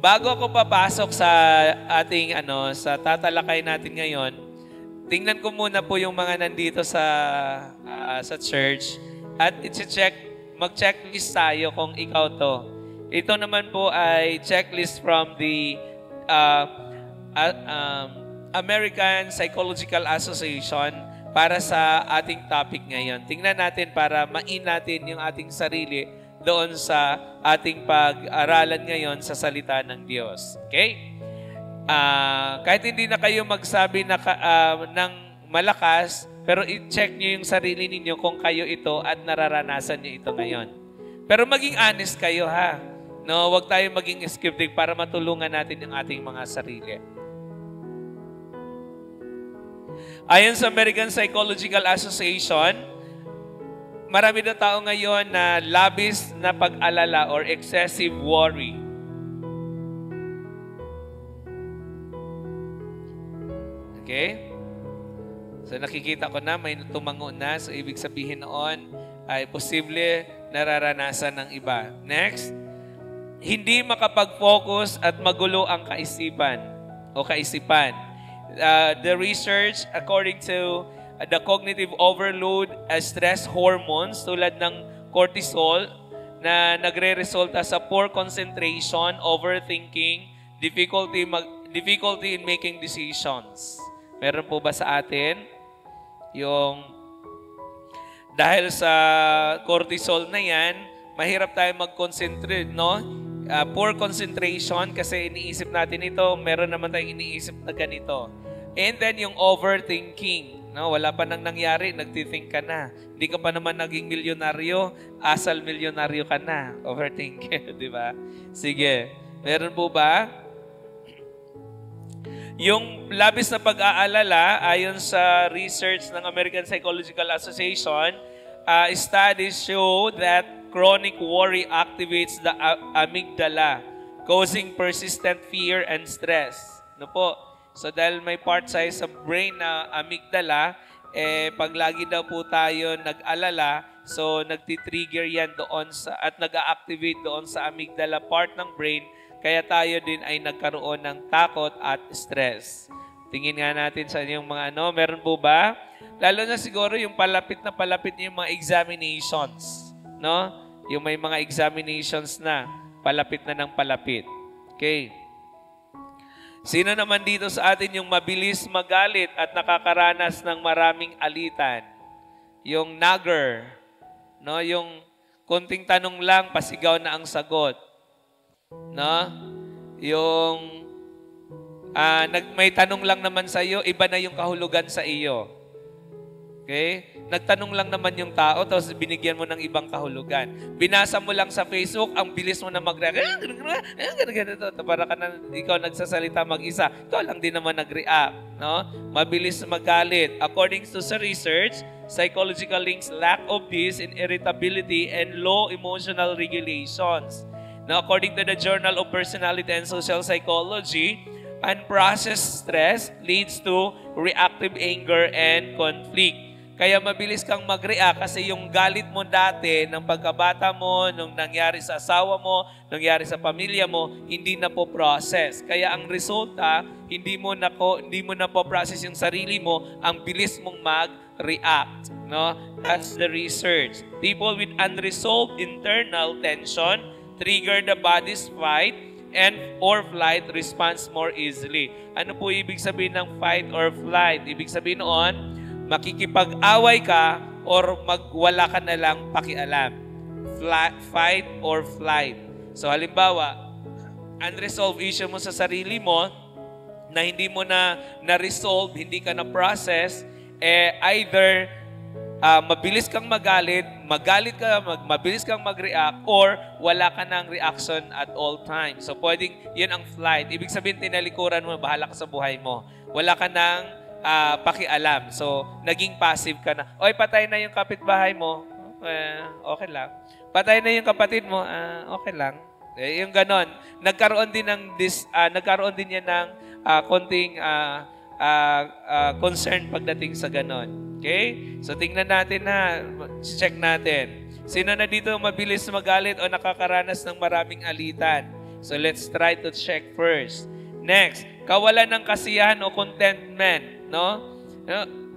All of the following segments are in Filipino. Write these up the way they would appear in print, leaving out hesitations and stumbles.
bago ako papasok sa ating sa tatalakay natin ngayon, tingnan ko muna po yung mga nandito sa church at mag-checklist tayo kung ikaw to. Ito naman po ay checklist from the American Psychological Association para sa ating topic ngayon. Tingnan natin para main natin yung ating sarili doon sa ating pag-aralan ngayon sa salita ng Diyos. Okay? Kahit hindi na kayo magsabi ng malakas, pero i-check nyo yung sarili ninyo kung kayo ito at nararanasan nyo ito ngayon. Pero maging honest kayo ha. No, huwag tayong maging skeptic para matulungan natin yung ating mga sarili. Ayon sa American Psychological Association, marami na tao ngayon na labis na pag-alala or excessive worry. Okay? So nakikita ko na may tumango na. So ibig sabihin noon ay posible nararanasan ng iba. Next, hindi makapag-focus at magulo ang kaisipan. The research according to the cognitive overload, stress hormones tulad ng cortisol na nagre-resulta sa poor concentration, overthinking, difficulty in making decisions. Meron po ba sa atin yung dahil sa cortisol na yan, mahirap tayo mag-concentrate, no? Poor concentration kasi iniisip natin ito, meron naman tayong iniisip na ganito. And then yung overthinking, no? Wala pa nang nangyari, nagtithink ka na. Hindi ka pa naman naging milyonaryo, asal milyonaryo ka na. Overthink, di ba? Sige, meron po ba? Yung labis na pag-aalala, ayon sa research ng American Psychological Association, studies show that chronic worry activates the amygdala, causing persistent fear and stress. No po? So dahil may part size sa brain na amygdala, pag lagi daw po tayo nag-alala, so nagtitrigger yan doon at nag-activate doon sa amygdala part ng brain, kaya tayo din ay nagkaroon ng takot at stress. Tingin nga natin sa inyong mga meron po ba? Lalo na siguro yung palapit yung mga examinations. No? Yung may mga examinations na, palapit na ng palapit. Okay. Sino naman dito sa atin yung mabilis magalit at nakakaranas ng maraming alitan? Yung nagger. No? Yung konting tanong lang, pasigaw na ang sagot. No? Yung may tanong lang naman sa iyo, iba na yung kahulugan sa iyo. Okay? Nagtanong lang naman yung tao, tapos binigyan mo ng ibang kahulugan. Binasa mo lang sa Facebook, ang bilis mo na mag-react. Para ka na ikaw nagsasalita mag-isa. Ikaw lang din naman nag-react. No? Mabilis magalit. According to sa research, psychological links lack of peace and irritability and low emotional regulations. Now, according to the Journal of Personality and Social Psychology, unprocessed stress leads to reactive anger and conflict. Kaya mabilis kang mag-react kasi yung galit mo dati ng pagkabata mo, nung nangyari sa asawa mo, nangyari sa pamilya mo, hindi na po process. Kaya ang resulta, hindi mo na po process yung sarili mo, ang bilis mong mag-react. No? That's the research. People with unresolved internal tension trigger the body's fight and or flight response more easily. Ano po ibig sabihin ng fight or flight? Ibig sabihin noon, makikipag-away ka or magwala ka na lang pakialam. Fight or flight. So halimbawa, unresolved issue mo sa sarili mo na hindi mo na-resolve, hindi ka na-process, either mabilis kang magalit ka, mabilis kang mag-react, or wala ka ng reaction at all times. So pwedeng, yun ang flight. Ibig sabihin, tinalikuran mo, bahala ka sa buhay mo. Wala ka ng pakialam. So, naging passive ka na. Oy, patay na yung kapitbahay mo. Okay lang. Patay na yung kapatid mo. Okay lang. Yung ganon. Nagkaroon din yan ng konting concern pagdating sa ganon. Okay? So, tingnan natin na. Check natin. Sino na dito mabilis magalit o nakakaranas ng maraming alitan? So let's try to check first. Next, kawalan ng kasiyahan o contentment, no?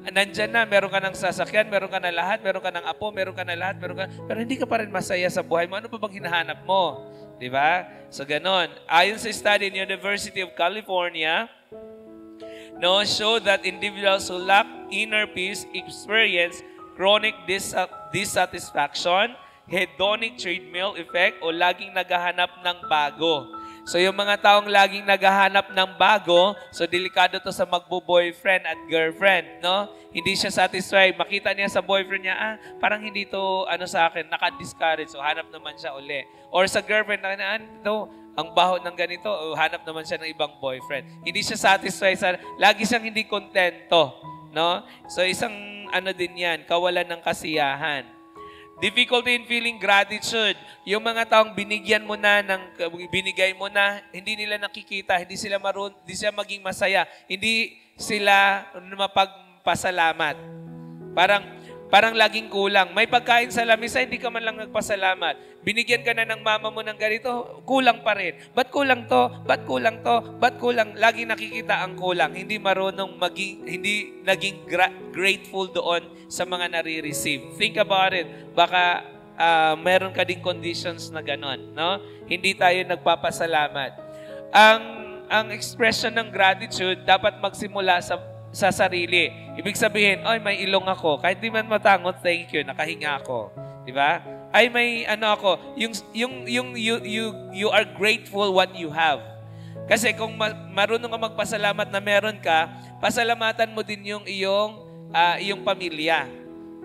Nandyan na, meron ka ng sasakyan, meron ka na lahat, meron ka ng apo, meron ka na lahat, pero hindi ka pa rin masaya sa buhay mo. Ano pa bang hinahanap mo? Di ba? So ganon. Ayon sa study in University of California, no, show that individuals who lack inner peace experience chronic dissatisfaction, hedonic treadmill effect, o laging naghahanap ng bago. So yung mga taong laging naghahanap ng bago, so delikado to sa magbo-boyfriend at girlfriend, no? Hindi siya satisfied. Makita niya sa boyfriend niya, parang hindi to sa akin, naka-discourage. So hanap naman siya uli. Or sa girlfriend, ang baho ng ganito, hanap naman siya ng ibang boyfriend. Hindi siya satisfied. Lagi siyang hindi kontento, no? So isang din yan, kawalan ng kasiyahan. Difficulty in feeling gratitude. Yung mga taong binigay mo na, hindi nila nakikita, hindi sila maging masaya, hindi sila mapagpasalamat. Parang laging kulang. May pagkain sa lamesa, hindi ka man lang nagpasalamat. Binigyan ka na ng mama mo ng ganito, kulang pa rin. Ba't kulang to? Ba't kulang to? Ba't kulang? Lagi nakikita ang kulang. Hindi naging grateful doon sa mga nare-receive. Think about it. Baka meron ka ding conditions na ganon, no? Hindi tayo nagpapasalamat. Ang expression ng gratitude dapat magsimula sa sarili. Ibig sabihin, may ilong ako. Kahit di man matangot, thank you, nakahinga ako. Di ba? May ako. You are grateful what you have. Kasi kung marunong ka magpasalamat na meron ka, pasalamatan mo din yung iyong pamilya.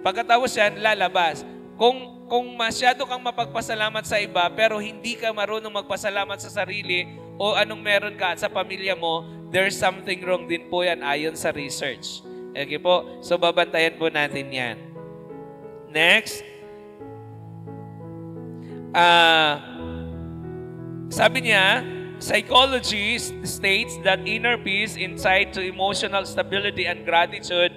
Pagkatapos yan, lalabas. Kung masyado kang mapagpasalamat sa iba, pero hindi ka marunong magpasalamat sa sarili o anong meron ka sa pamilya mo, there's something wrong din po yan ayon sa research. Okay po? So, babantayan po natin yan. Next. Sabi niya, psychology states that inner peace, insight to emotional stability and gratitude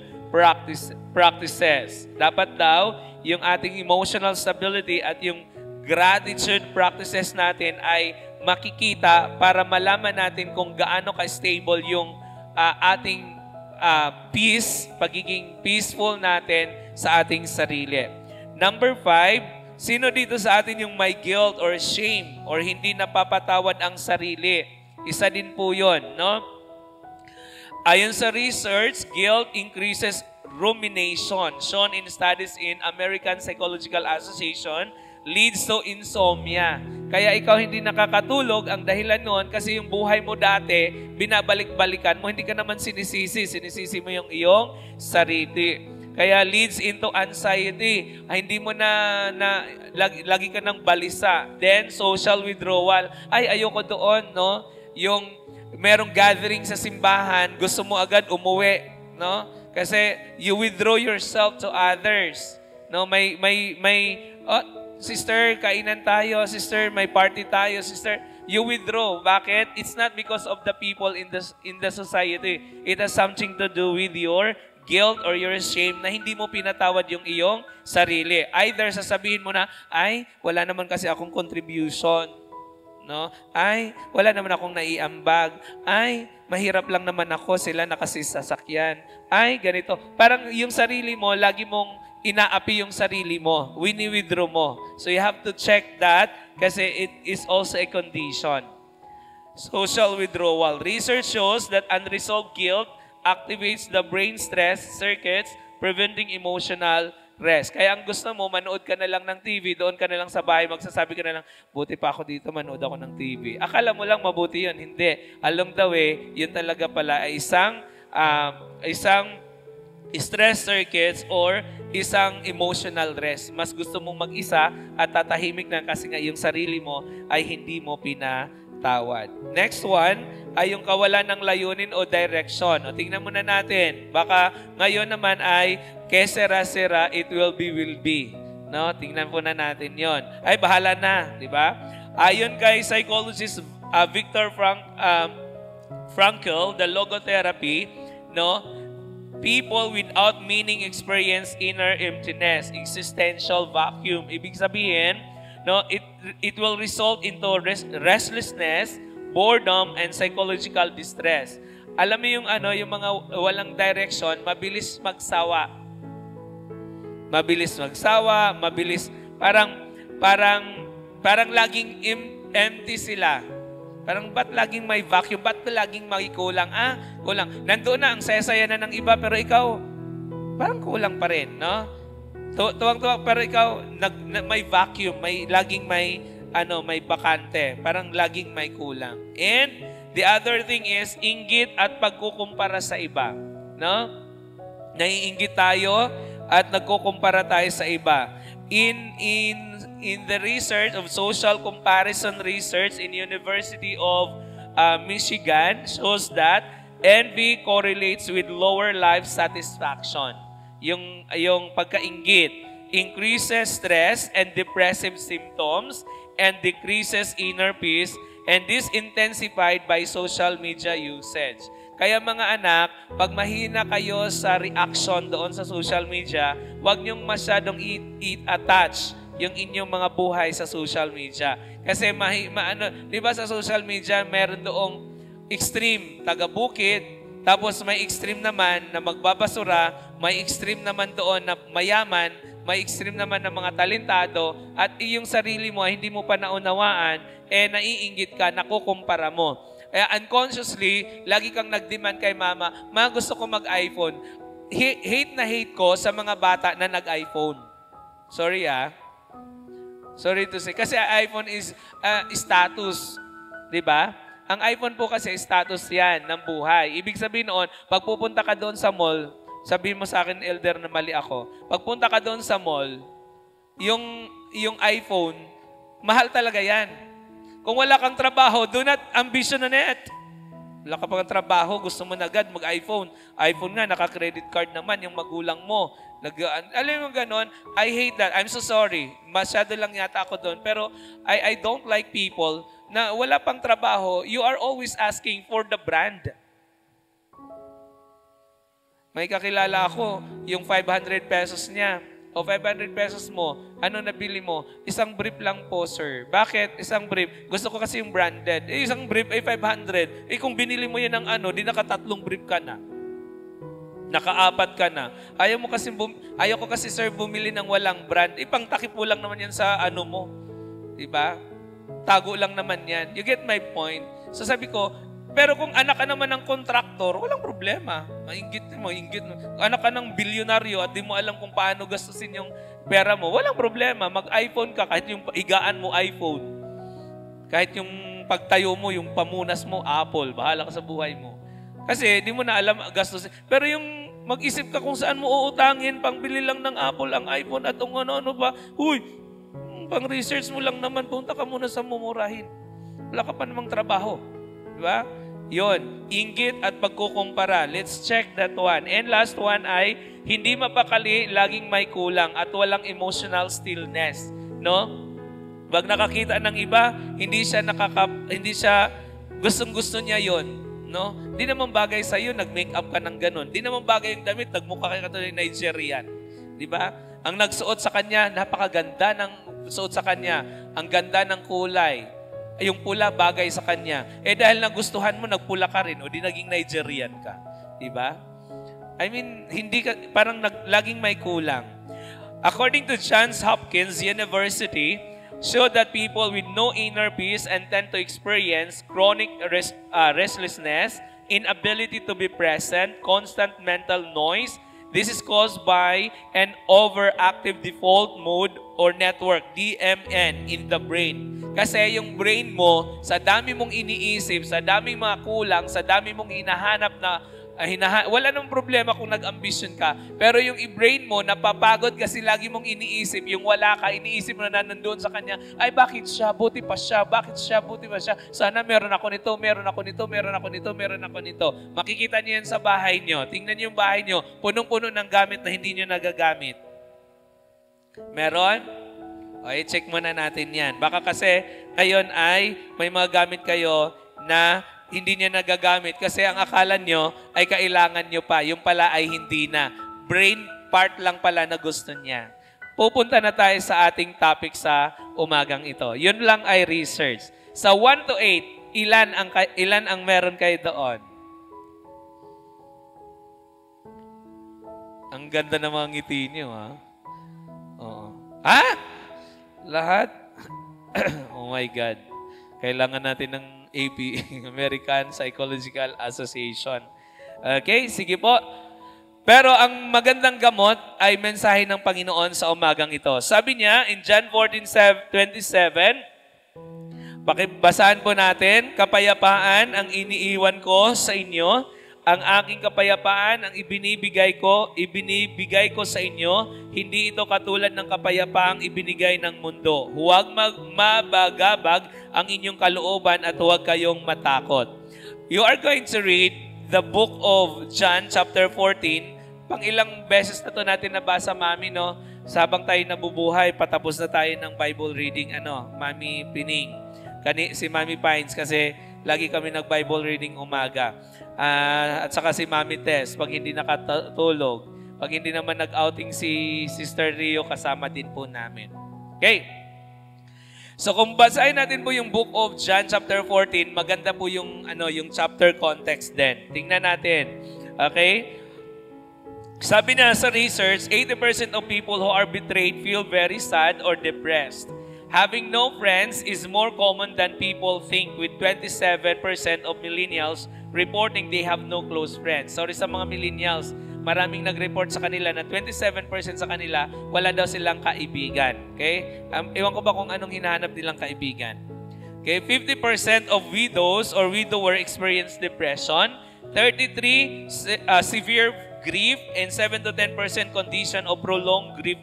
practices. Dapat daw, yung ating emotional stability at yung gratitude practices natin ay makikita para malaman natin kung gaano ka-stable yung ating peace, pagiging peaceful natin sa ating sarili. Number 5, sino dito sa atin yung may guilt or shame or hindi napapatawad ang sarili? Isa din po yun, no? Ayon sa research, guilt increases rumination, shown in studies in American Psychological Association, leads to insomnia. Kaya ikaw hindi nakakatulog, ang dahilan nun, kasi yung buhay mo dati, binabalik-balikan mo, hindi ka naman sinisisi mo yung iyong sarili. Kaya leads into anxiety. Hindi mo lagi ka ng balisa. Then, social withdrawal. Ayoko doon, no? Yung merong gathering sa simbahan, gusto mo agad umuwi, no? Kasi you withdraw yourself to others. No, sister, kainan tayo, sister, may party tayo, sister. You withdraw. Bakit? It's not because of the people in the society. It has something to do with your guilt or your shame na hindi mo pinatawad yung iyong sarili. Either sasabihin mo na, wala naman kasi akong contribution. No? Wala naman akong naiambag. Mahirap lang naman ako, sila nakasisasakyan. Ganito. Parang yung sarili mo, lagi mong inaapi yung sarili mo. Wini-withdraw mo. So you have to check that kasi it is also a condition. Social withdrawal. Research shows that unresolved guilt activates the brain stress circuits, preventing emotional rest. Kaya ang gusto mo, manood ka na lang ng TV, doon ka na lang sa bahay, magsasabi ka na lang, buti pa ako dito, manood ako ng TV. Akala mo lang mabuti yun. Hindi. Along the way, yun talaga pala ay isang stress circuits or isang emotional rest. Mas gusto mong mag-isa at tatahimik na kasi nga yung sarili mo ay hindi mo pinatawad. Next one ay yung kawalan ng layunin o direction. O, tingnan muna natin. Baka ngayon naman ay que sera, it will be. No? Tingnan po na natin yon. Bahala na. Di ba? Ayon kay psychologist Viktor Frankl, the logotherapy, no? People without meaning experience inner emptiness, existential vacuum. Ibig sabihin, no, it will result into restlessness, boredom, and psychological distress. Alam mo yung yung mga walang direction, mabilis magsawa. Mabilis magsawa, mabilis parang laging empty sila. Parang ba't laging may vacuum? Ba't laging may kulang? Kulang. Nandoon na, ang saya-saya na ng iba, pero ikaw, parang kulang pa rin, no? Tuwang-tuwang, pero ikaw, may vacuum, laging may bakante. Parang laging may kulang. And the other thing is, inggit at pagkukumpara sa iba, no? Naiinggit tayo at nagkukumpara tayo sa iba. In the research of social comparison research in University of Michigan shows that envy correlates with lower life satisfaction. Yung pagkainggit increases stress and depressive symptoms and decreases inner peace, and this intensified by social media usage. Kaya mga anak, pag mahina kayo sa reaction doon sa social media, huwag niyong masyadong attach yung inyong mga buhay sa social media. Kasi di ba sa social media, meron doong extreme, taga-bukid, tapos may extreme naman na magbabasura, may extreme naman doon na mayaman, may extreme naman na mga talentado, at yung sarili mo, hindi mo pa naunawaan, naiinggit ka, nakukumpara mo. Unconsciously, lagi kang nag-demand kay mama, gusto ko mag-iPhone. Hate na hate ko sa mga bata na nag-iPhone. Sorry Sorry to say. Kasi iPhone is status. Diba? Ang iPhone po kasi status yan ng buhay. Ibig sabihin noon, pag pupunta ka doon sa mall, sabihin mo sa akin, elder, na mali ako. Pag punta ka doon sa mall, yung iPhone, mahal talaga yan. Kung wala kang trabaho, do not ambition on it. Wala ka pang trabaho, gusto mo na agad mag-iPhone. iPhone nga, naka-credit card naman yung magulang mo. Alam mo ganon, I hate that. I'm so sorry. Masyado lang yata ako doon. Pero I don't like people na wala pang trabaho. You are always asking for the brand. May kakilala ako, yung 500 pesos niya. O 500 pesos mo, ano nabili mo? Isang brief lang po, sir. Bakit? Isang brief. Gusto ko kasi yung branded. Isang brief ay 500. Kung binili mo yan ng di nakatatlong brief ka na. Nakaapat ka na. Ayaw ko kasi, sir, bumili ng walang brand. Pangtakip mo lang naman yan sa mo. Diba? Tago lang naman yan. You get my point? So sabi ko, pero kung anak ka naman ng kontraktor, walang problema. Inggit mo. Anak ka ng bilyonaryo at di mo alam kung paano gastusin yung pera mo, walang problema. Mag-iPhone ka, kahit yung higaan mo iPhone. Kahit yung pagtayo mo, yung pamunas mo, Apple. Bahala ka sa buhay mo. Kasi di mo na alam gastusin. Pero yung mag-isip ka kung saan mo uutangin, pangbili lang ng Apple ang iPhone at ano ba, pang-research mo lang naman, punta ka muna sa mumurahin. Wala ka pa namang trabaho. Diba? Yon, inggit at pagkukumpara. Let's check that one. And last one ay, hindi mapakali, laging may kulang at walang emotional stillness. No? Pag nakakita ng iba, hindi siya gustong-gusto niya yon. No? Di naman bagay sa iyo, nag-make up ka ng ganun. Di naman bagay yung damit, nagmukha ka katulad ng Nigerian. Di ba? Ang nagsuot sa kanya, napakaganda ng suot sa kanya. Ang ganda ng kulay. Yung pula bagay sa kanya. Dahil nagustuhan mo, nagpula ka rin, o di naging Nigerian ka. Diba? I mean, laging may kulang. According to Johns Hopkins University, showed that people with no inner peace and tend to experience chronic restlessness, inability to be present, constant mental noise. This is caused by an overactive default mode or network, DMN, in the brain. Kasi yung brain mo, sa dami mong iniisip, sa daming mga kulang, sa dami mong hinahanap na, wala nang problema kung nag-ambition ka. Pero yung brain mo, napapagod kasi lagi mong iniisip, yung wala ka, iniisip mo na nandoon sa kanya, ay bakit siya, buti pa siya, bakit siya, buti pa siya, sana meron ako nito, meron ako nito, meron ako nito, meron ako nito. Makikita niyo yan sa bahay niyo. Tingnan niyo yung bahay niyo, punong-puno ng gamit na hindi niyo nagagamit. Meron? O, i-check muna natin yan. Baka kasi ngayon ay may mga gamit kayo na hindi niya nagagamit kasi ang akala nyo ay kailangan nyo pa. Yung pala ay hindi na. Brain part lang pala na gusto niya. pupunta na tayo sa ating topic sa umagang ito. Yun lang ay research. Sa 1 to 8, ilan ang meron kayo doon? Ang ganda ng mga ngiti niyo, ha? Oo. Ha? Lahat? Oh my God. Kailangan natin ng AP, American Psychological Association. Okay, sige po. Pero ang magandang gamot ay mensahe ng Panginoon sa umagang ito. Sabi niya in John 14:27, pakibasahan po natin, kapayapaan ang iniiwan ko sa inyo, ang aking kapayapaan ang ibinibigay ko sa inyo, hindi ito katulad ng kapayapaang ibinigay ng mundo. Huwag mabagabag ang inyong kalooban at huwag kayong matakot. You are going to read the book of John chapter 14. Pang ilang beses na ito natin nabasa, Mami, no? Sabang tayo nabubuhay, patapos na tayo ng Bible reading, Mami Pining. Si Mami Pines, kasi lagi kami nag-Bible reading umaga. At saka si Mami Tess, pag hindi nakatulog. Pag hindi naman nag-outing si Sister Rio, kasama din po namin. Okay. So kung basahin natin po yung book of John chapter 14, maganda po yung chapter context din. Tingnan natin. Okay? Sabi na sa research, 80% of people who are betrayed feel very sad or depressed. Having no friends is more common than people think, with 27% of millennials reporting they have no close friends. Sorry sa mga millennials, maraming nag-report sa kanila na 27% sa kanila, wala daw silang kaibigan. Okay? Ewan ko ba kung anong hinahanap nilang kaibigan. Okay? 50% of widows or widower experience depression, 33% severe grief, and 7 to 10% condition of prolonged grief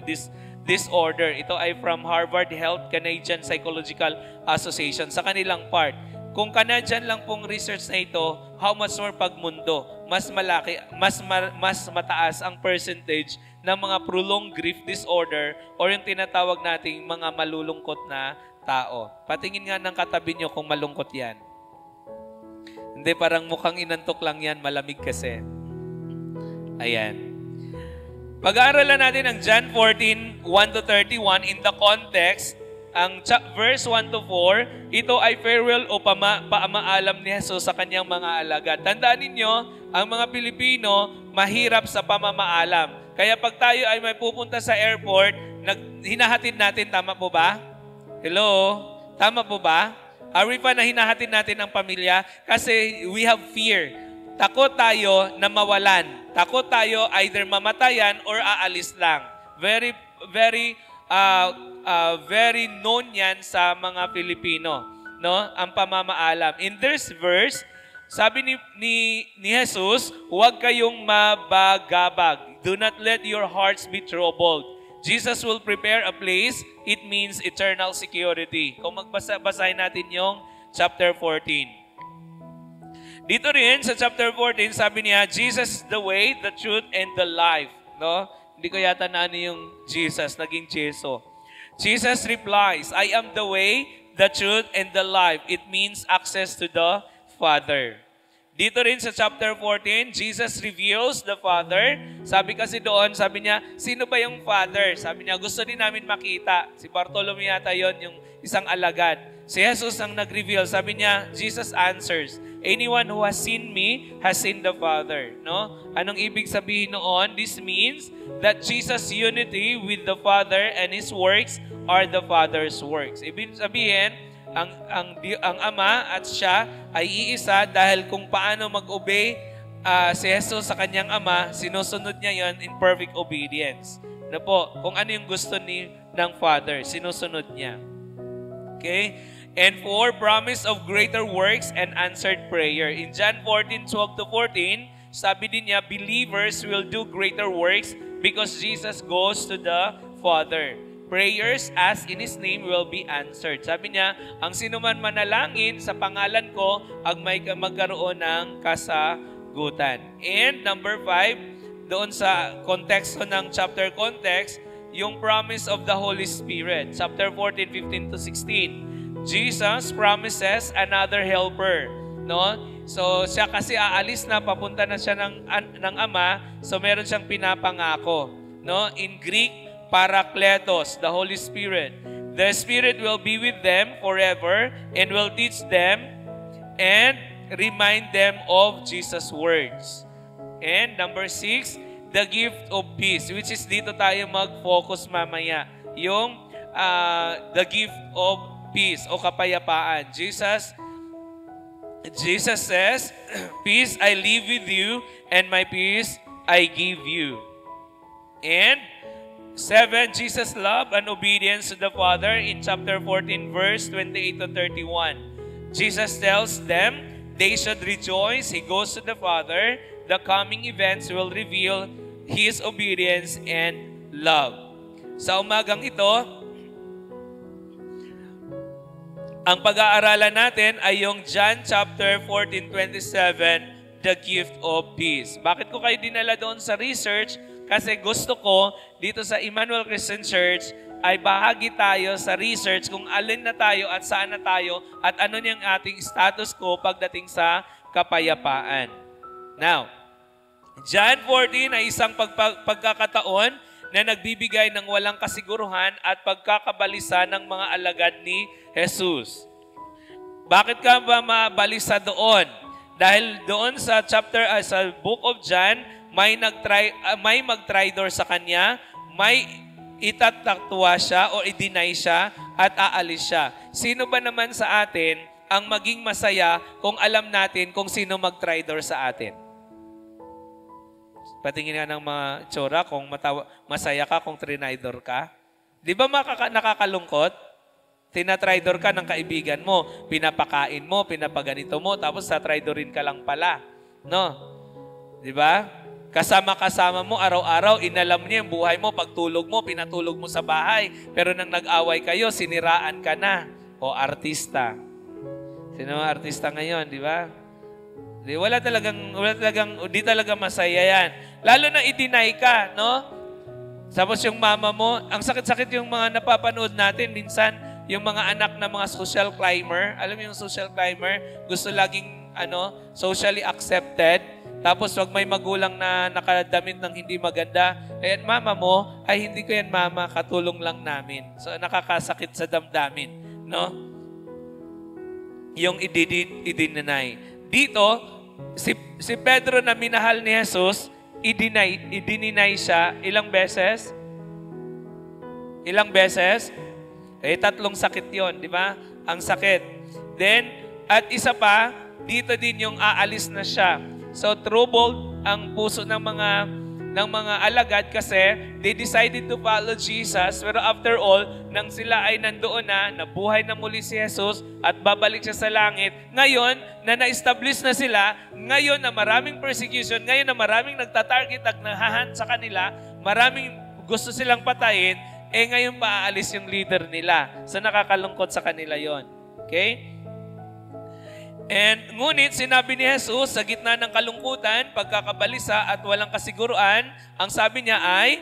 disorder. Ito ay from Harvard Health Canadian Psychological Association. Sa kanilang part, kung Canadian lang pong research na ito, how much more pag mundo, mas malaki, mas mataas ang percentage ng mga prolonged grief disorder or yung tinatawag nating mga malulungkot na tao. Patingin nga ng katabi nyo kung malungkot yan. Hindi, parang mukhang inantok lang yan, malamig kasi. Ayan. Pag-aaralan natin ang John 14, 1 to 31 in the context. Ang verse 1 to 4, ito ay farewell o paamaalam ni Jesus sa kanyang mga alagad. Tandaan ninyo, ang mga Pilipino mahirap sa pamamaalam. Kaya pag tayo ay may pupunta sa airport, hinahatid natin, tama po ba? Hello? Tama po ba? Are we pa na hinahatid natin ang pamilya? Kasi we have fear. Takot tayo na mawalan. Takot tayo either mamatayan or aalis lang. Very, very, very known yan sa mga Pilipino, no? Ang pamamaalam. In this verse, sabi ni Jesus, huwag kayong mabagabag. Do not let your hearts be troubled. Jesus will prepare a place. It means eternal security. Kung magbasahin natin yung chapter 14. Dito rin sa chapter 14, sabi niya, Jesus is the way, the truth, and the life. No? Hindi ko yata na yung Jesus, naging Jeso. Jesus replies, I am the way, the truth, and the life. It means access to the Father. Dito rin sa chapter 14, Jesus reveals the Father. Sabi kasi doon, sabi niya, sino ba yung Father? Sabi niya, gusto din namin makita. Si Bartolome yata yon, yung isang alagad. Si Jesus ang nag-reveal. Sabi niya, Jesus answers, anyone who has seen me has seen the Father. No? Anong ibig sabihin noon? This means that Jesus' unity with the Father and His works are the Father's works. Ibig sabihin, ang Ama at Siya ay iisa dahil kung paano mag-obey si Jesus sa kanyang Ama, sinusunod niya yon in perfect obedience. Na po, kung ano yung gusto ng Father, sinusunod niya. Okay? And for promise of greater works and answered prayer. In John 14, 12 to 14, sabi din niya, believers will do greater works because Jesus goes to the Father. Prayers asked in His name will be answered. Sabi niya, ang sinuman manalangin sa pangalan ko, ang may magkaroon ng kasagutan. And number 5, doon sa konteksto ng chapter context, yung promise of the Holy Spirit. Chapter 14, 15 to 16. Jesus promises another helper, no? So siya kasi aalis na, papunta na siya ng Ama, so meron siyang pinapangako, no? In Greek, Parakletos, the Holy Spirit. The Spirit will be with them forever and will teach them and remind them of Jesus' words. And number 6, the gift of peace, which is dito tayo mag-focus mamaya. Yung the gift of peace o kapayapaan. Jesus says, peace I leave with you and my peace I give you. And 7, Jesus' love and obedience to the Father in chapter 14, verse 28 to 31. Jesus tells them they should rejoice. He goes to the Father. The coming events will reveal His obedience and love. Sa umagang ito, ang pag-aaralan natin ay yung John chapter 14:27, the gift of peace. Bakit ko kayo dinala doon sa research? Kasi gusto ko, dito sa Emmanuel Christian Church, ay bahagi tayo sa research kung alin na tayo at saan na tayo at ano niyang ating status quo pagdating sa kapayapaan. Now, John 14 ay isang pagkakataon na nagbibigay ng walang kasiguruhan at pagkakabalisa ng mga alagad ni Jesus. Bakit ka ba mabalisa doon? Dahil doon sa sa book of John, may mag-tridor sa kanya, may itataktuwa siya o i-deny siya at aalis siya. Sino ba naman sa atin ang maging masaya kung alam natin kung sino mag-tridor sa atin? Patingin nga ng mga tsura kung masaya ka kung trinidor ka. Di ba nakakalungkot? Tinatridor ka ng kaibigan mo, pinapakain mo, pinapaganito mo, tapos sa-tridorin ka lang pala. No? Di ba? Kasama-kasama mo, araw-araw, inalam niya yung buhay mo, pagtulog mo, pinatulog mo sa bahay. Pero nang nag-away kayo, siniraan ka na. O artista. Sino ang artista ngayon, di ba? Di talaga masaya yan. Lalo na i-deny ka, no? Tapos yung mama mo, ang sakit-sakit yung mga napapanood natin, minsan, yung mga anak na mga social climber, alam mo yung social climber, gusto laging, socially accepted. Tapos wag may magulang na nakadamit ng hindi maganda. Eh, mama mo, ay hindi ko yan mama, katulong lang namin. So nakakasakit sa damdamin. No? Yung i-deny. Dito, si Pedro na minahal ni Jesus, i-deny siya ilang beses? Ilang beses? Eh, 3 sakit yon, di ba? Ang sakit. Then, at isa pa, dito din yung aalis na siya. So, troubled ang puso ng mga alagad kasi they decided to follow Jesus. Pero after all, nang sila ay nandoon na, nabuhay na muli si Jesus at babalik siya sa langit, ngayon na na-establish na sila, ngayon na maraming persecution, ngayon na maraming nagtatarget at nahahan sa kanila, maraming gusto silang patayin, ngayon pa aalis yung leader nila. So, nakakalungkot sa kanila yon. Okay? And ngunit sinabi ni Jesus sa gitna ng kalungkutan, pagkakabalisa at walang kasiguruan, ang sabi niya ay,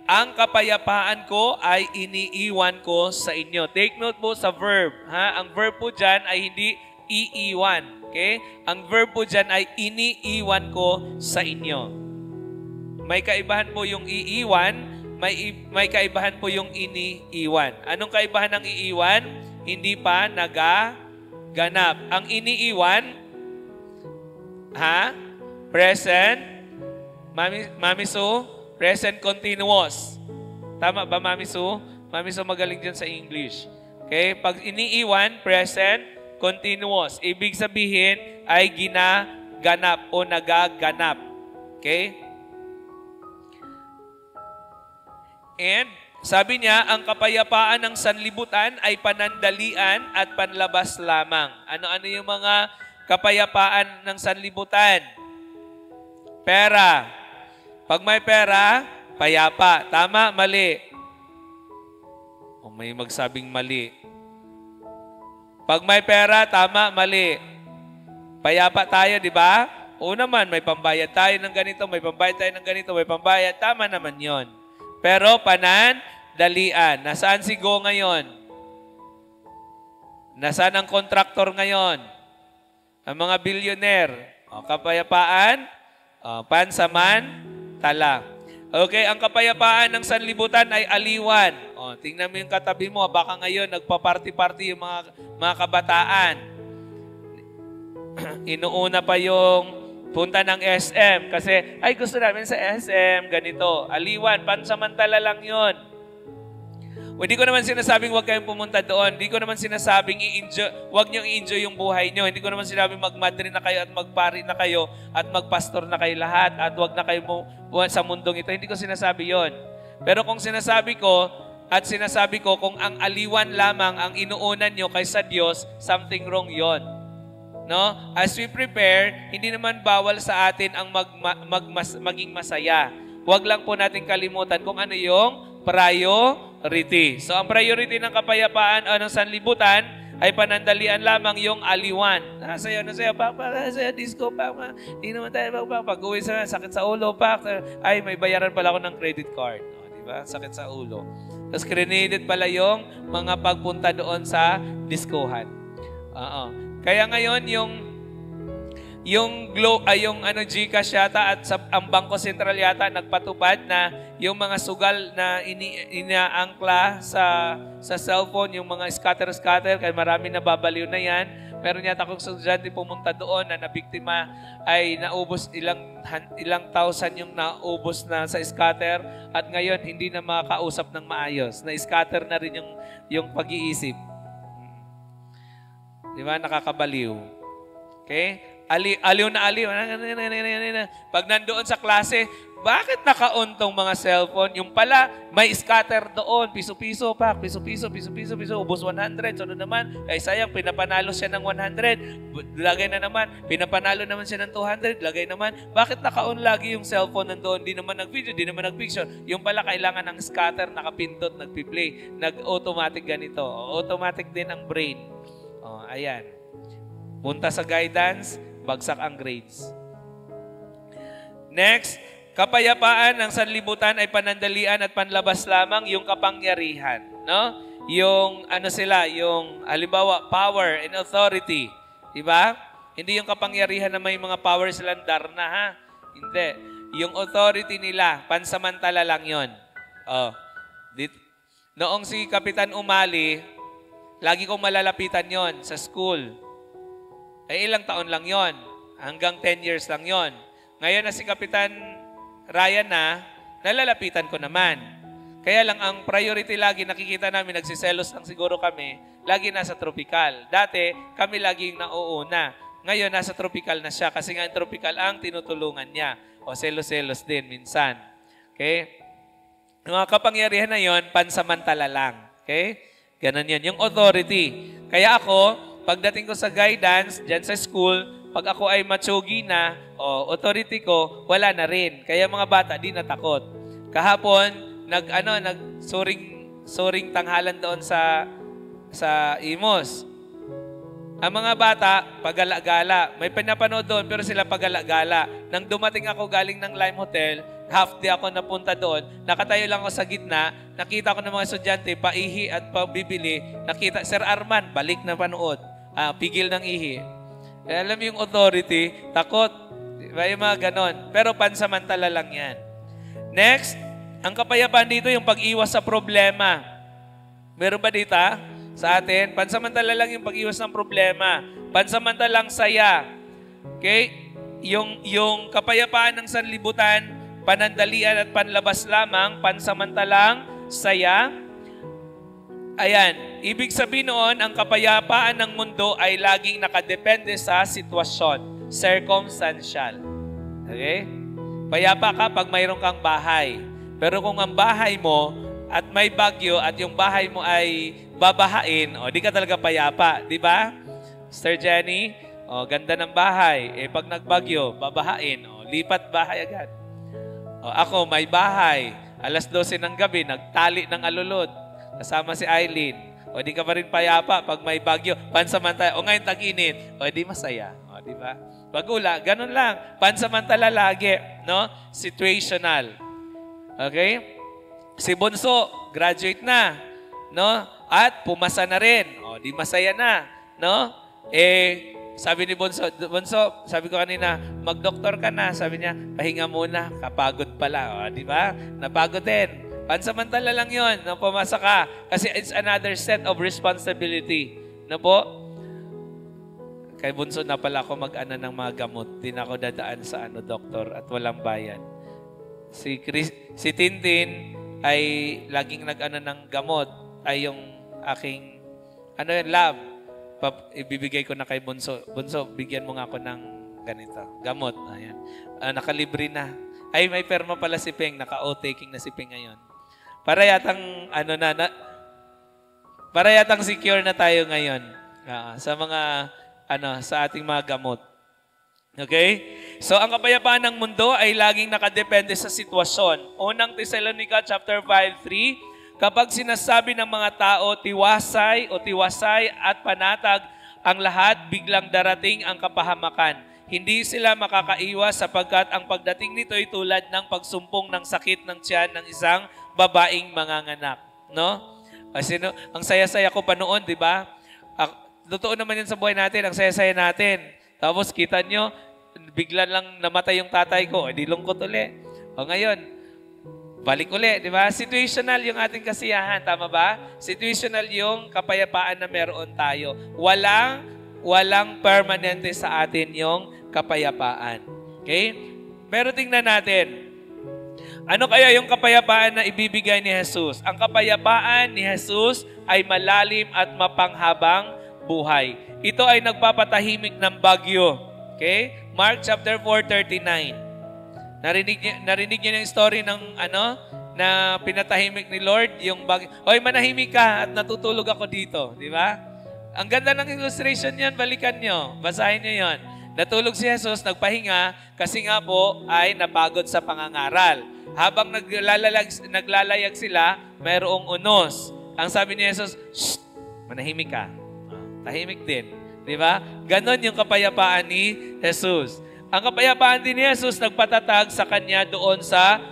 ang kapayapaan ko ay iniiwan ko sa inyo. Take note po sa verb. Ha? Ang verb po dyan ay hindi iiwan. Okay? Ang verb po dyan ay iniiwan ko sa inyo. May kaibahan po yung iiwan, may kaibahan po yung iniiwan. Anong kaibahan ng iiwan? Hindi pa ganap. Ang iniiwan, present, Mami Sue, present continuous. Tama ba, Mami Sue? Mami Sue magaling dyan sa English. Okay? Pag iniiwan, present continuous. Ibig sabihin ay ginaganap o nagaganap. Okay? And sabi niya, ang kapayapaan ng sanlibutan ay panandalian at panlabas lamang. Ano-ano yung mga kapayapaan ng sanlibutan? Pera. Pag may pera, payapa. Tama, mali. O may magsabing mali. Pag may pera, tama, mali. Payapa tayo, di ba? O naman, may pambayad tayo ng ganito, may pambayad tayo ng ganito, may pambayad. Tama naman yon. Pero panandalian. Nasaan si Go ngayon? Nasaan ang kontraktor ngayon? Ang mga billionaire. O, kapayapaan, pansamantala. Okay, ang kapayapaan ng sanlibutan ay aliwan. O, tingnan mo yung katabi mo, baka ngayon nagpa-party-party yung mga kabataan. Inuuna pa yung punta ng SM kasi, ay gusto namin sa SM, ganito. Aliwan, pansamantala lang yon. O, hindi ko naman sinasabing huwag kayong pumunta doon. Hindi ko naman sinasabing huwag niyong i-enjoy yung buhay niyo. Hindi ko naman sinasabing magmadri na kayo at magpari na kayo at magpastor na kayo lahat at huwag na kayo sa mundong ito. Hindi ko sinasabi yon. Pero kung sinasabi ko kung ang aliwan lamang ang inuunan niyo kaysa Diyos, something wrong yon. No? As we prepare, hindi naman bawal sa atin ang maging masaya. Huwag lang po natin kalimutan kung ano yung priority. So, ang priority ng kapayapaan o ng sanlibutan ay panandalian lamang yung aliwan. Nasa'yo, nasa'yo, disco, hindi naman tayo pag-uwi sa sakit sa ulo, ay, may bayaran pala ako ng credit card. O, diba? Sakit sa ulo. Tapos, credited pala yung mga pagpunta doon sa diskohan. Kaya ngayon, yung GCash yata at ang Bangko Sentral yata nagpatupad na yung mga sugal na inaangkla sa cellphone, yung mga scatter, kaya marami na babaliw na yan. Meron yata kung estudyante pumunta doon na nabiktima ay naubos ilang thousand yung naubos na sa scatter at ngayon hindi na makakausap ng maayos. Na-scatter na rin yung pag-iisip. Di ba? Nakakabaliw. Okay? Aliw na aliw. Pag nandoon sa klase, bakit naka-on mga cellphone? Yung pala, may scatter doon. Piso-piso, piso-piso, ubos 100. So naman, ay sayang, pinapanalo siya ng 100. Lagay na naman. Pinapanalo naman siya ng 200. Lagay naman. Bakit naka-on lagi yung cellphone nandoon? Di naman nag-video, di naman nag-picture. Yung pala, kailangan ng scatter, nakapindot, nag-play. Nag-automatic ganito. Automatic din ang brain. Ayan. Punta sa guidance, bagsak ang grades. Next, kapayapaan ng sanlibutan ay panandalian at panlabas lamang yung kapangyarihan. No? Yung halimbawa, power and authority. Diba? Hindi yung kapangyarihan na may mga power silang darna, ha? Hindi. Yung authority nila, pansamantala lang yon. Noong si Kapitan Umali, lagi kong malalapitan yon sa school. Ay ilang taon lang yon. Hanggang 10 years lang yon. Ngayon na si Kapitan Ryan na, nalalapitan ko naman. Kaya lang ang priority lagi nakikita namin, nagsiselos lang siguro kami, lagi nasa tropical. Dati, kami laging nauuna. Ngayon, nasa tropical na siya kasi nga ang tropical ang tinutulungan niya. O selos-selos din minsan. Okay? Yung mga kapangyarihan na yon, pansamantala lang. Okay? Ganon yun. Yung authority. Kaya ako, pagdating ko sa guidance, dyan sa school, pag ako ay matsugi na, authority ko, wala na rin. Kaya mga bata, di natakot. Kahapon, nag-suring tanghalan doon sa Imos. Ang mga bata, pagala-gala. May pinapanood doon, pero sila pagala-gala. Nang dumating ako galing ng Lime Hotel, half day ako napunta doon, nakatayo lang ako sa gitna, nakita ko ng mga estudyante, paihi at pabibili, nakita, Sir Arman, balik na panood. Pigil ng ihi. Alam mo yung authority, takot. Diba yung mga ganon. Pero pansamantala lang yan. Next, ang kapayapaan dito yung pag-iwas sa problema. Meron ba dito sa atin? Pansamantala lang yung pag-iwas ng problema. Pansamantalang saya. Okay? Yung kapayapaan ng sanlibutan, panandalian at panlabas lamang, pansamantalang saya. Ayan, ibig sabihin noon, ang kapayapaan ng mundo ay laging nakadepende sa sitwasyon, circumstantial. Okay? Payapa ka pag mayroon kang bahay. Pero kung ang bahay mo at may bagyo at yung bahay mo ay babahain, di ka talaga payapa. Di ba? Sister Jenny, ganda ng bahay. Pag nagbagyo, babahain. Lipat bahay agad. Ako, may bahay. 12:00 ng gabi, nagtali ng alulod. Kasama si Eileen. Di ka pa rin payapa pag may bagyo. Pansamantala. Ngayon tag-init. Di masaya. Di ba? Pag-ula, ganun lang. Pansamantala lagi. No? Situational. Okay? Si Bunso, graduate na. No? At pumasa na rin. Di masaya na. No? sabi ni Bunso, Bunso, sabi ko kanina, mag-doktor ka na. Sabi niya, pahinga muna, kapagod pala. O, di ba? Napagod din. Pansamantala lang yun, nung pumasa ka. Kasi it's another set of responsibility. Na po? Kay Bunso na pala ako mag-ana ng mga gamot. Di na ako dadaan sa doktor at walang bayan. Si Tintin ay laging nag-ana ng gamot. Ay yung aking, lab. Ibibigay ko na kay Bunso. Bunso, bigyan mo nga ako ng ganito. Gamot. Ayan. Nakalibre na. Ay, may perma pala si Peng. Naka-o-taking na si Peng ngayon. Para yatang, para yatang secure na tayo ngayon. Sa mga, sa ating mga gamot. Okay? So, ang kapayapaan ng mundo ay laging nakadepende sa sitwasyon. Unang Thessalonica chapter 5:3, kapag sinasabi ng mga tao, tiwasay at panatag ang lahat, biglang darating ang kapahamakan. Hindi sila makakaiwas sapagkat ang pagdating nito ay tulad ng pagsumpong ng sakit ng tiyan ng isang babaeng manganganak. No? Kasi ang saya-saya ko pa noon, di ba? Totoo naman yun sa buhay natin, ang saya-saya natin. Tapos kita nyo, bigla lang namatay yung tatay ko, di lungkot uli. O ngayon, balik uli, di ba? Situational yung ating kasiyahan, tama ba? Situational yung kapayapaan na meron tayo. Walang permanente sa atin yung kapayapaan. Okay? Pero tingnan natin, ano kaya yung kapayapaan na ibibigay ni Jesus? Ang kapayapaan ni Jesus ay malalim at mapanghabang buhay. Ito ay nagpapatahimik ng bagyo. Okay? Mark chapter 4:39. Narinig niyo yung story ng na pinatahimik ni Lord, yung bagyo. Hoy, manahimik ka at natutulog ako dito. Di ba? Ang ganda ng illustration yan, balikan nyo. Basahin nyo yon. Natulog si Jesus, nagpahinga, kasi nga po ay napagod sa pangangaral. Habang naglalayag sila, mayroong unos. Ang sabi ni Jesus, shh, manahimik ka. Tahimik din. Di ba? Ganon yung kapayapaan ni Jesus. Ang kapayapaan din ni Jesus, nagpatatag sa kanya doon sa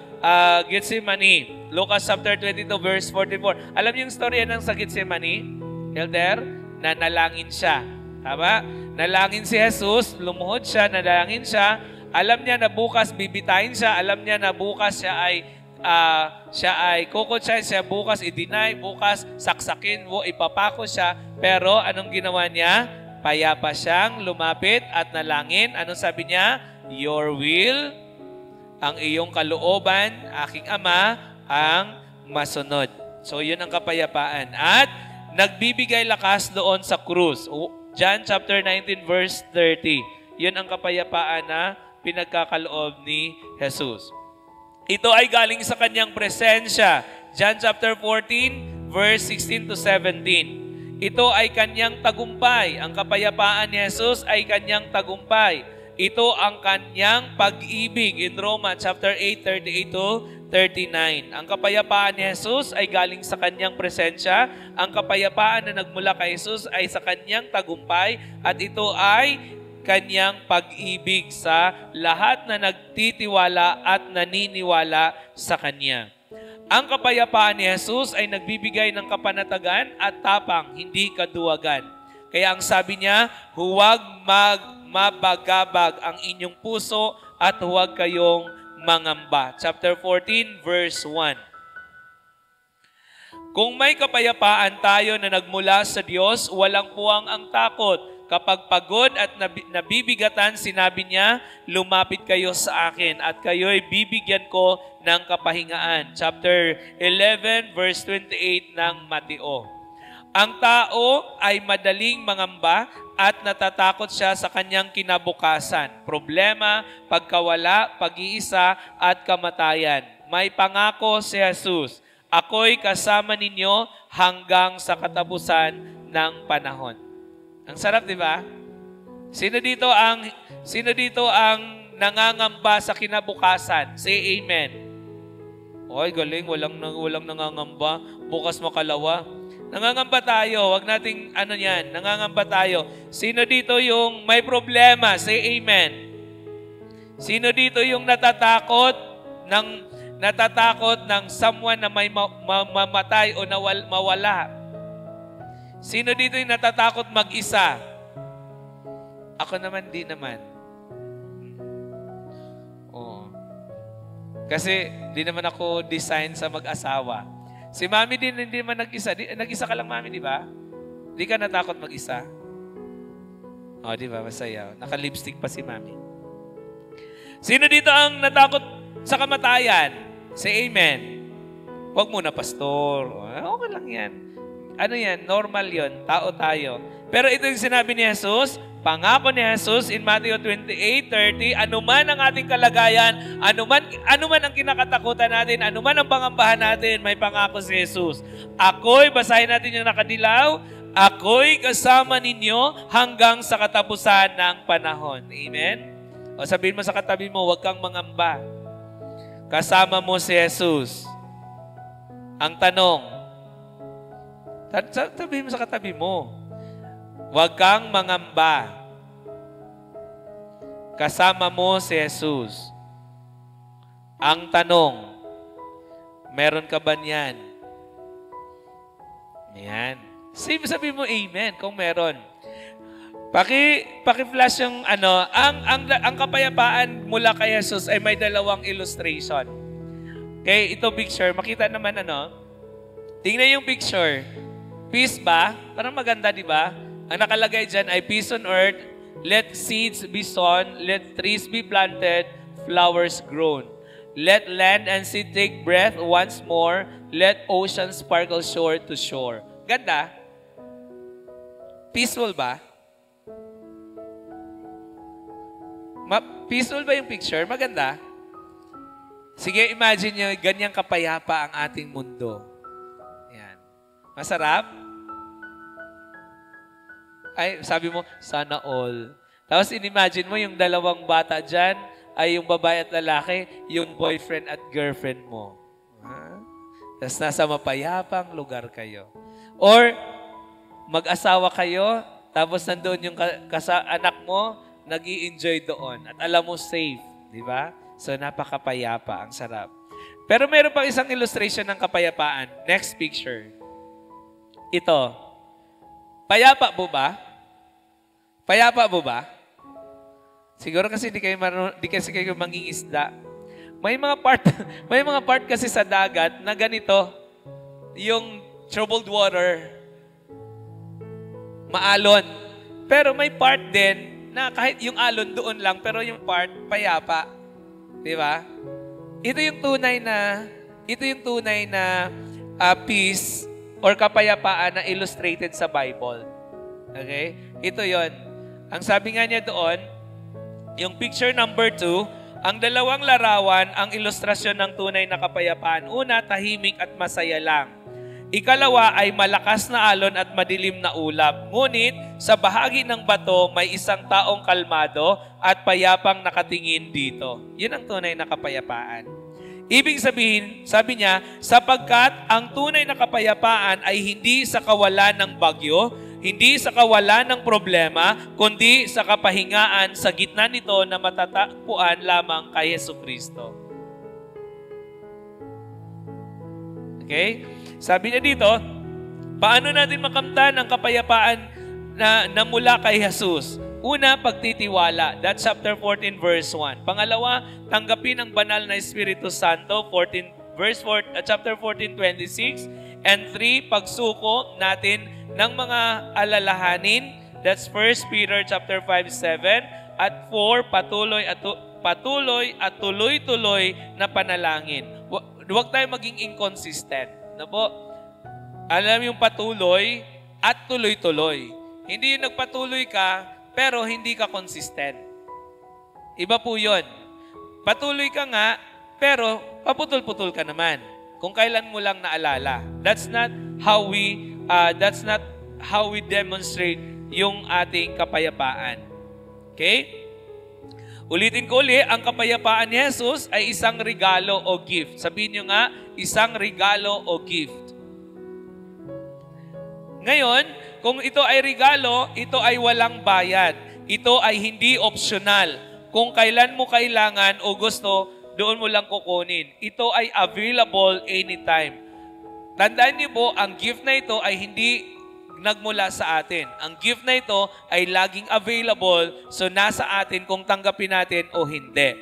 Gethsemane. Lucas chapter 22 verse 44. Alam niyo yung storya ng sa Gethsemane? Elder? Nanalangin siya. Tama? Nalangin si Jesus, lumuhod siya, nalangin siya. Alam niya na bukas bibitayin siya. Alam niya na bukas siya ay kukutsahin siya. Bukas i-deny, bukas saksakin mo, ipapako siya. Pero anong ginawa niya? Payapa siyang lumapit at nalangin. Anong sabi niya? Your will, ang iyong kalooban, aking Ama, ang masunod. So yun ang kapayapaan. At nagbibigay lakas doon sa krus. John chapter 19 verse 30. Yun ang kapayapaan na pinagkakaloob ni Jesus. Ito ay galing sa kanyang presensya. John chapter 14 verse 16 to 17. Ito ay kanyang tagumpay. Ang kapayapaan ni Jesus ay kanyang tagumpay. Ito ang kanyang pag-ibig in Roma chapter 8, 38 to 39. Ang kapayapaan ni Jesus ay galing sa kanyang presensya. Ang kapayapaan na nagmula kay Jesus ay sa kanyang tagumpay. At ito ay kanyang pag-ibig sa lahat na nagtitiwala at naniniwala sa kanya. Ang kapayapaan ni Jesus ay nagbibigay ng kapanatagan at tapang, hindi kaduwagan. Kaya ang sabi niya, huwag mabagabag ang inyong puso at huwag kayong mangamba. Chapter 14, verse 1. Kung may kapayapaan tayo na nagmula sa Diyos, walang puwang ang takot. Kapag pagod at nabibigatan, sinabi niya, lumapit kayo sa akin at kayo'y bibigyan ko ng kapahingaan. Chapter 11, verse 28 ng Mateo. Ang tao ay madaling mangamba at natatakot siya sa kanyang kinabukasan. Problema, pagkawala, pag-iisa at kamatayan. May pangako si Jesus, ako'y kasama ninyo hanggang sa katapusan ng panahon. Ang sarap, di ba? Sino dito ang nangangamba sa kinabukasan? Say amen. Oy, galing, walang nangangamba. Bukas makalawa. Nangangamba tayo. Wag nating yan. Nangangamba tayo. Sino dito yung may problema? Say amen. Sino dito yung natatakot ng someone na may mamatay o mawala? Sino dito yung natatakot mag-isa? Ako naman, di naman. Oo. Kasi di naman ako design sa mag-asawa. Si Mami din, hindi naman nag-isa. Nag-isa ka lang, Mami, di ba? Di ka natakot mag-isa? O, di ba? Masaya. Naka-lipstick pa si Mami. Sino dito ang natakot sa kamatayan? Say amen. Huwag muna, pastor. Okay lang yan. Ano yan? Normal yon. Tao tayo. Pero ito yung sinabi ni Jesus, pangako ni Jesus in Matthew 28:30, anuman ang ating kalagayan, anuman ang kinakatakutan natin, anuman ang pangambahan natin, may pangako si Jesus. Ako'y, basahin natin yung nakadilaw, ako'y kasama ninyo hanggang sa katapusan ng panahon. Amen? O sabihin mo sa katabi mo, huwag kang mangamba. Kasama mo si Jesus. Ang tanong, sabihin mo sa katabi mo, huwag kang mangamba. Kasama mo si Jesus. Ang tanong, meron ka ba niyan? Ayan. Sabi mo amen kung meron. Paki-flash yung ang kapayapaan mula kay Jesus ay may dalawang illustration. Okay, ito picture, makita naman tingnan yung picture. Peace ba? Parang maganda, di ba? Ang nakalagay dyan ay peace on earth, let seeds be sown, let trees be planted, flowers grown. Let land and sea take breath once more, let ocean sparkle shore to shore. Ganda? Peaceful ba? Peaceful ba yung picture? Maganda? Sige, imagine nyo, ganyang kapayapa ang ating mundo. Yan. Masarap? Ay, sabi mo, sana all. Tapos inimagine mo yung dalawang bata dyan, ay yung babae at lalaki, yung boyfriend at girlfriend mo. Tapos nasa mapayapang lugar kayo. Or, mag-asawa kayo, tapos nandoon yung anak mo, nag-i-enjoy doon. At alam mo, safe. Di ba? So, napakapayapa. Ang sarap. Pero meron pang isang illustration ng kapayapaan. Next picture. Ito. Payapa po ba? Payapa po ba? Siguro kasi di kasi kayo mangingisda. May mga part kasi sa dagat na ganito, yung troubled water, maalon. Pero may part din na kahit yung alon doon lang, pero yung part payapa. Di ba? Ito yung tunay na peace or kapayapaan na illustrated sa Bible. Okay? Ito yon. Ang sabi nga niya doon, yung picture number 2, ang dalawang larawan, ang ilustrasyon ng tunay na kapayapaan. Una, tahimik at masaya lang. Ikalawa ay malakas na alon at madilim na ulap. Ngunit sa bahagi ng bato, may isang taong kalmado at payapang nakatingin dito. Yun ang tunay na kapayapaan. Ibig sabihin, sabi niya, sapagkat ang tunay na kapayapaan ay hindi sa kawalan ng bagyo, hindi sa kawalan ng problema, kundi sa kapahingaan sa gitna nito na matatagpuan lamang kay Jesucristo. Okay? Sabi niya dito, paano natin makamtan ang kapayapaan na mula kay Jesus? Una, pagtitiwala. That's chapter 14, verse 1. Pangalawa, tanggapin ang banal na Espiritu Santo, chapter 14, 26. And 3, pagsuko natin ng mga alalahanin. That's 1 Peter chapter 5, 7. At 4, patuloy at tuloy-tuloy na panalangin. Huwag tayo maging inconsistent. Na po, alam yung patuloy at tuloy-tuloy. Hindi yung nagpatuloy ka, pero hindi ka consistent. Iba po yun. Patuloy ka nga, pero paputol-putol ka naman. Kung kailan mo lang naalala. That's not how we demonstrate yung ating kapayapaan. Okay? Ulitin ko ulit, ang kapayapaan ni Jesus ay isang regalo o gift. Sabihin nyo nga, isang regalo o gift. Ngayon, kung ito ay regalo, ito ay walang bayad. Ito ay hindi optional. Kung kailan mo kailangan o gusto, doon mo lang kukunin. Ito ay available anytime. Tandaan niyo po, ang gift na ito ay hindi nagmula sa atin. Ang gift na ito ay laging available, so nasa atin kung tanggapin natin o hindi.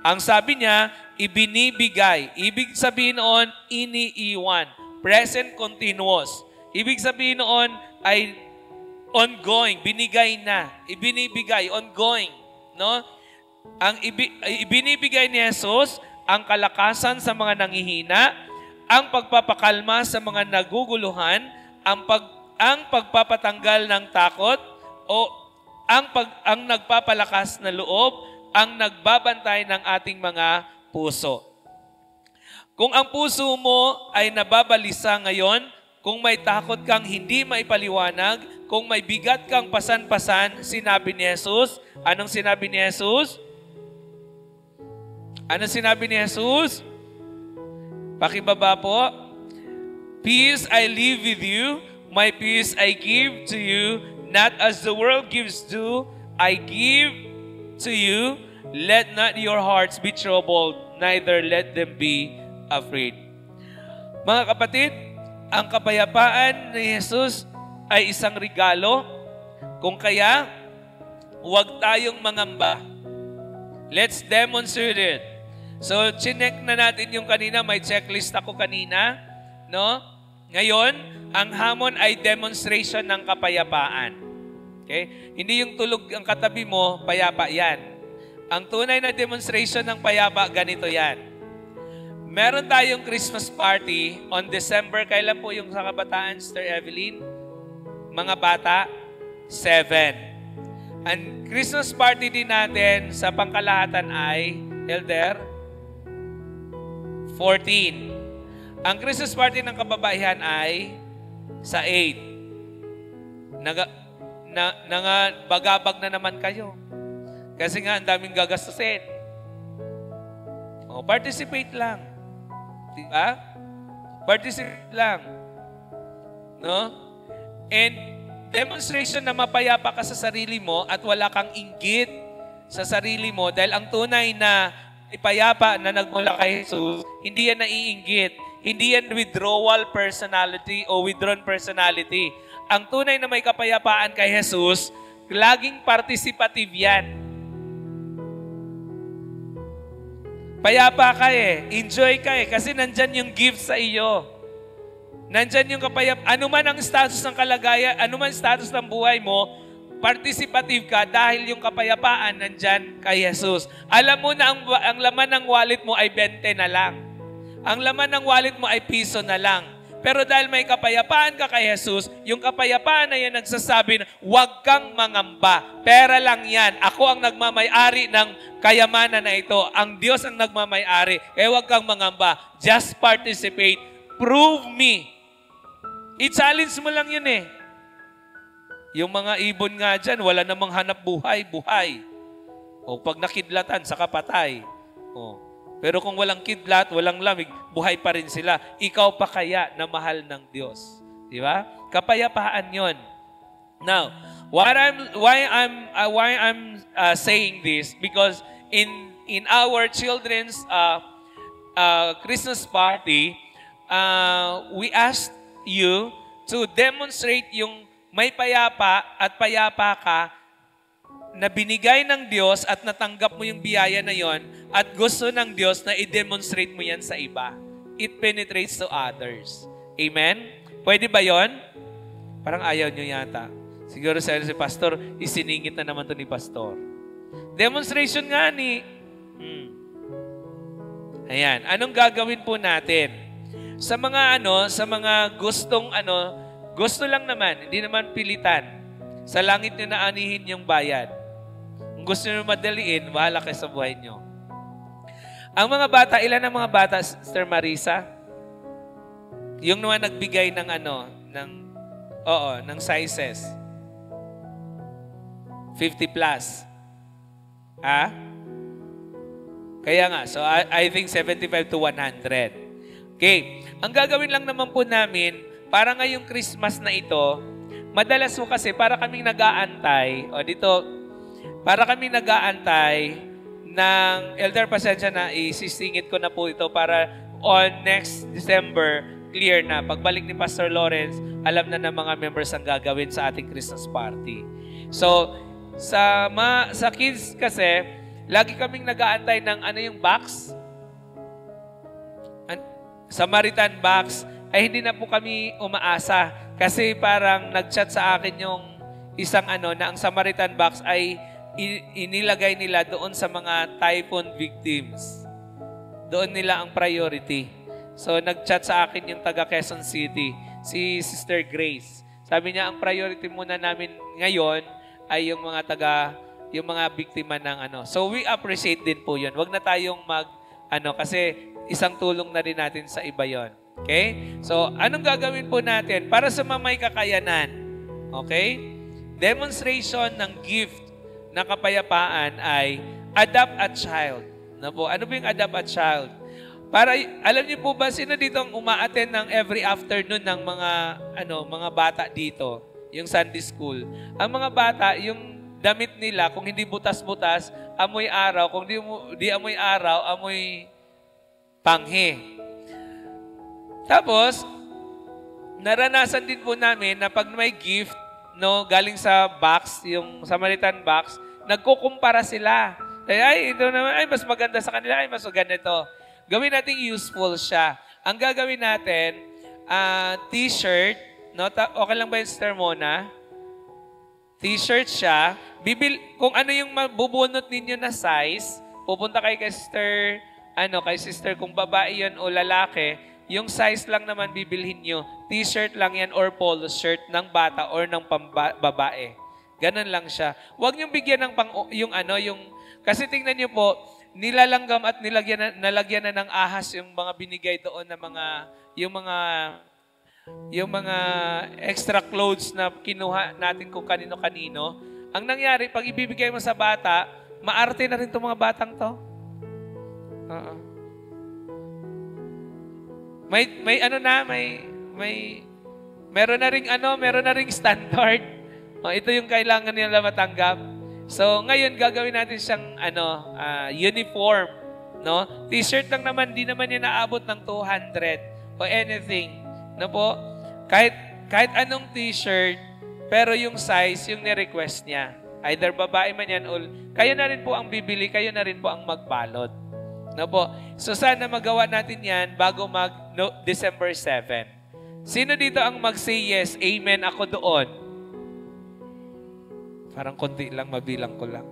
Ang sabi niya, ibinibigay. Ibig sabihin noon, iniiwan. Present continuous. Ibig sabihin noon ay ongoing, binigay na. Ibinibigay, ongoing. No? Ang ibinibigay ni Jesus, ang kalakasan sa mga nanghihina, ang pagpapakalma sa mga naguguluhan, ang pagpapatanggal ng takot, o ang nagpapalakas na loob, ang nagbabantay ng ating mga puso. Kung ang puso mo ay nababalisa ngayon, kung may takot kang hindi maipaliwanag, kung may bigat kang pasan-pasan, sinabi ni Jesus. Anong sinabi ni Jesus? Anong sinabi ni Jesus? Pakibaba po. Peace I leave with you, my peace I give to you, not as the world gives to, I give to you. Let not your hearts be troubled, neither let them be afraid. Mga kapatid, ang kapayapaan ni Jesus ay isang regalo. Kung kaya, huwag tayong mangamba. Let's demonstrate it. So, chinek na natin yung kanina. May checklist ako kanina. No? Ngayon, ang hamon ay demonstration ng kapayapaan. Okay? Hindi yung tulog ang katabi mo, payapa yan. Ang tunay na demonstration ng payapa, ganito yan. Meron tayong Christmas party on December. Kailan po yung sa kabataan, Sister Evelyn? Mga bata, 7. Ang Christmas party din natin sa pangkalahatan ay, Elder, 14. Ang Christmas party ng kababaihan ay sa 8. Bagabag na naman kayo. Kasi nga, ang daming gagastusin. O, participate lang. Diba? Participate lang. No? And demonstration na mapayapa ka sa sarili mo at wala kang inggit sa sarili mo dahil ang tunay na ipayapa na nagmula kay Jesus, hindi yan naiinggit. Hindi yan withdrawal personality o withdrawn personality. Ang tunay na may kapayapaan kay Jesus, laging participative yan. Payapa ka enjoy ka kasi nandyan yung gift sa iyo. Nandyan yung kapayapaan. Ano man ang status ng kalagayan, ano man status ng buhay mo, participative ka dahil yung kapayapaan nandyan kay Jesus. Alam mo na ang laman ng wallet mo ay 20 na lang. Ang laman ng wallet mo ay piso na lang. Pero dahil may kapayapaan ka kay Jesus, yung kapayapaan na yan nagsasabi na, huwag kang mangamba. Pera lang yan. Ako ang nagmamay-ari ng kayamanan na ito. Ang Diyos ang nagmamay-ari. Kaya huwag kang mangamba. Just participate. Prove me. I-challenge mo lang yun Yung mga ibon nga dyan, wala namang hanap buhay. O pag nakidlatan, saka patay. Pero kung walang kidlat, walang lamig, buhay pa rin sila. Ikaw pa kaya na mahal ng Diyos. Di ba? Kapayapaan yon. Now, why I'm saying this? Because in our children's Christmas party, we asked you to demonstrate yung may payapa at payapa ka na binigay ng Diyos at natanggap mo yung biyaya na yon at gusto ng Diyos na i-demonstrate mo yan sa iba. It penetrates to others. Amen? Pwede ba yon? Parang ayaw nyo yata. Siguro si Pastor, isiningit na naman to ni Pastor. Demonstration nga ni... Ayan. Anong gagawin po natin? Sa mga gusto lang naman, hindi naman pilitan. Sa langit nyo na anihin yung bayad. Kung gusto nyo madaliin, bahala kayo sa buhay nyo. Ang mga bata, ilan ang mga bata, Sister Marisa? Yung naman nagbigay ng ng sizes. 50 plus. Kaya nga, so I think 75 to 100. Okay. Ang gagawin lang naman po namin, para ngayong Christmas na ito, madalas po kasi para kaming nag-aantay, para kami nag-aantay ng Elder Pasensya na isisingit ko na po ito para on next December, clear na. Pagbalik ni Pastor Lawrence, alam na ng mga members ang gagawin sa ating Christmas party. So, sa kids kasi, lagi kaming nag-aantay ng ano yung box? Samaritan box. Ay hindi na po kami umaasa. Kasi parang nag-chat sa akin yung isang na ang Samaritan box ay inilagay nila doon sa mga typhoon victims. Doon nila ang priority. So, nag-chat sa akin yung taga Quezon City, si Sister Grace. Sabi niya, ang priority muna namin ngayon ay yung mga biktima ng So, we appreciate din po yun. Huwag na tayong kasi isang tulong na rin natin sa iba yon. Okay? So, anong gagawin po natin? Para sa may kakayanan. Okay? Demonstration ng gift ng kapayapaan ay adopt a child. Ano po yung adopt a child? Para, alam niyo po ba, sino dito ang uma-attend ng every afternoon ng mga bata dito? Yung Sunday school. Ang mga bata, yung damit nila, kung hindi butas-butas, amoy araw. Kung di amoy araw, amoy panghe. Tapos, naranasan din po namin na pag may gift, galing sa box, yung Samaritan box, nagkukumpara sila. Ay, ito naman, ay, mas maganda sa kanila, ay, mas maganda ito. Gawin natin useful siya. Ang gagawin natin, t-shirt, okay lang ba yung Sister Mona? T-shirt siya. Kung ano yung mabubunot ninyo na size, pupunta kay Sister, kung babae yun o lalaki, yung size lang naman bibilhin nyo. T-shirt lang yan or polo shirt ng bata or ng babae. Ganun lang siya. Huwag niyong bigyan ng kasi tingnan niyo po, nilalanggam at nalagyan na ng ahas yung mga binigay doon na yung mga extra clothes na kinuha natin kung kanino-kanino. Ang nangyari, pag ibibigay mo sa bata, maarte na rin itong mga batang to. Meron na ring standard. Ito yung kailangan nila matanggap. So, ngayon gagawin natin siyang uniform, T-shirt lang naman, di naman yan naabot ng 200 o anything, po? Kahit anong t-shirt, pero yung size, yung ni-request niya. Either babae man yan o kayo na rin po ang bibili, kayo na rin po ang magbalot. Po? So, sana magawa natin yan bago December 7. Sino dito ang mag-say yes, amen ako doon? Parang konti lang, mabilang ko lang.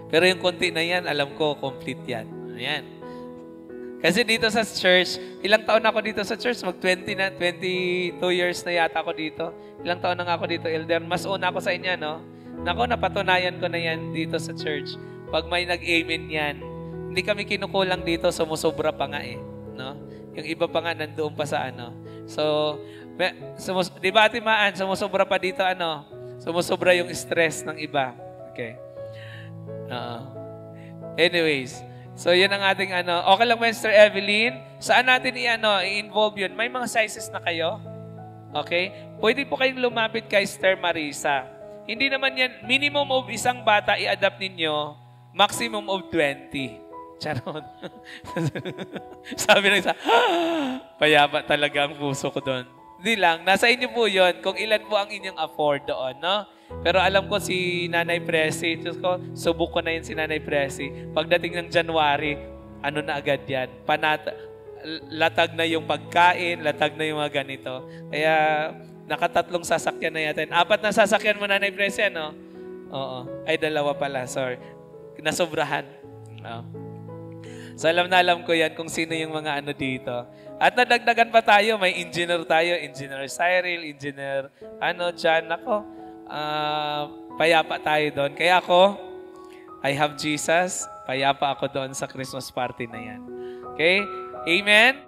Pero yung konti na yan, alam ko, complete yan. Ayan. Kasi dito sa church, ilang taon na ako dito sa church? 22 years na yata ako dito. Ilang taon na nga ako dito, Elder. Mas una ako sa inyo, napatunayan ko na yan dito sa church. Pag may nag-amen yan, hindi kami kinukulang dito, sumusobra pa nga Yung iba pa nga nandoon pa sa So, di ba Ate Maan, sumusobra pa dito sumusobra yung stress ng iba. Okay. Anyways, so yun ang ating Okay lang ba, Mr. Evelyn? Saan natin i-involve yun? May mga sizes na kayo? Okay? Pwede po kayong lumapit kay Sister Marisa. Hindi naman yan, minimum of isang bata i-adapt ninyo, maximum of 20. Charot. Sabi ng isa, payapa talaga ang puso ko doon. Hindi lang, nasa inyo po yun kung ilan po ang inyong afford doon, Pero alam ko si Nanay Presi, subok ko na yun si Nanay Presi. Pagdating ng January, na agad yan? Latag na yung pagkain, latag na yung mga ganito. Kaya, nakatatlong sasakyan na yata. 4 na sasakyan mo, Nanay Presi, Oo. Ay, 2 pala, sorry. Nasobrahan. So, alam ko yan kung sino yung mga dito. At nadagdagan pa tayo, may engineer tayo, Engineer Cyril, Engineer Jan, payapa tayo doon. Kaya ako, I have Jesus, payapa ako doon sa Christmas party na yan. Okay? Amen?